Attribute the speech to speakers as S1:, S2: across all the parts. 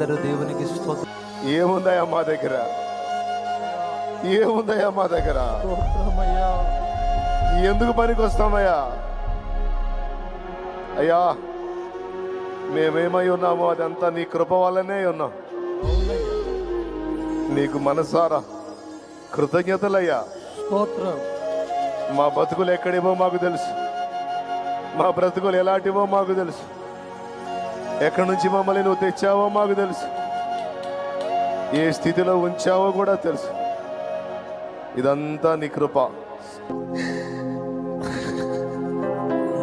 S1: అందరూ దేవునికి స్తోత్రం.
S2: ఏముందయ్యా మా దగ్గర, ఏముందయ్యా మా దగ్గర?
S1: స్తోత్రమయ్యా.
S2: ఎందుకు పనికి వస్తామయ్యా? అయ్యా, మేమేమై ఉన్నామో అదంతా నీ కృప వల్లనే ఉన్నాం. నీకు మనసారా కృతజ్ఞతలయ్యా.
S1: స్తోత్రం.
S2: మా బతుకులు ఎక్కడివో మాకు తెలుసు, మా బ్రతుకులు ఎలాంటివో మాకు తెలుసు, ఎక్కడి నుంచి మమ్మల్ని నువ్వు తెచ్చావో మాకు తెలుసు, ఏ స్థితిలో ఉంచావో కూడా తెలుసు. ఇదంతా నీ కృప.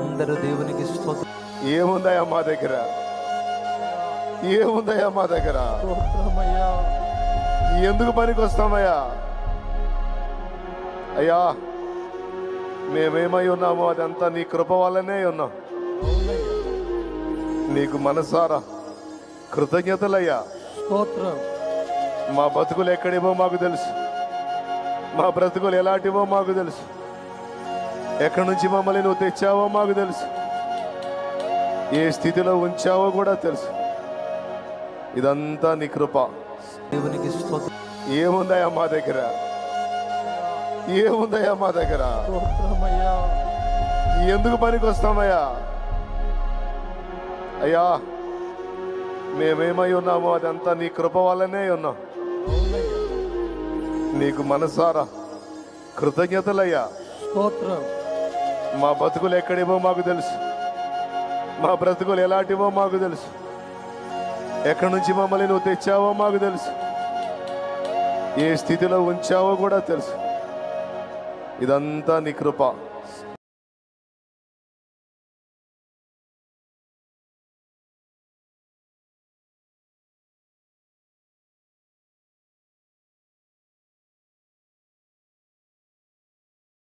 S1: అందరూ దేవునికి స్తోత్రం.
S2: ఏముందయ్యా మా దగ్గర, ఏముందయ్యా మా దగ్గర?
S1: స్తోత్రమయ్యా.
S2: ఎందుకు పనికి వస్తామయ్యా? అయ్యా, మేమేమై ఉన్నామో అదంతా నీ కృప వల్లనే ఉన్నాం. నీకు మనసారా కృతజ్ఞతలయ్యా.
S1: స్తోత్రం.
S2: మా బతుకులు ఎక్కడివో మాకు తెలుసు, మా బ్రతుకులు ఎలాంటివో మాకు తెలుసు, ఎక్కడి నుంచి మమ్మల్ని నువ్వు తెచ్చావో మాకు తెలుసు, ఏ స్థితిలో ఉంచావో కూడా తెలుసు. ఇదంతా నీ కృప.
S1: దేవునికి స్తోత్రం.
S2: ఏముందయ్యా మా దగ్గర, ఏముందయ్యా మా దగ్గర?
S1: స్తోత్రమయ్యా.
S2: ఎందుకు పనికి వస్తామయ్యా? అయ్యా, మేమేమై ఉన్నామో అదంతా నీ కృప వల్లనే ఉన్నాం. నీకు మనసారా కృతజ్ఞతలయ్యా.
S1: స్తోత్రం.
S2: మా బతుకులు ఎక్కడివో మాకు తెలుసు, మా బ్రతుకులు ఎలాంటివో మాకు తెలుసు, ఎక్కడి నుంచి మమ్మల్ని నువ్వు తెచ్చావో మాకు తెలుసు, ఏ స్థితిలో ఉంచావో కూడా తెలుసు. ఇదంతా నీ కృప.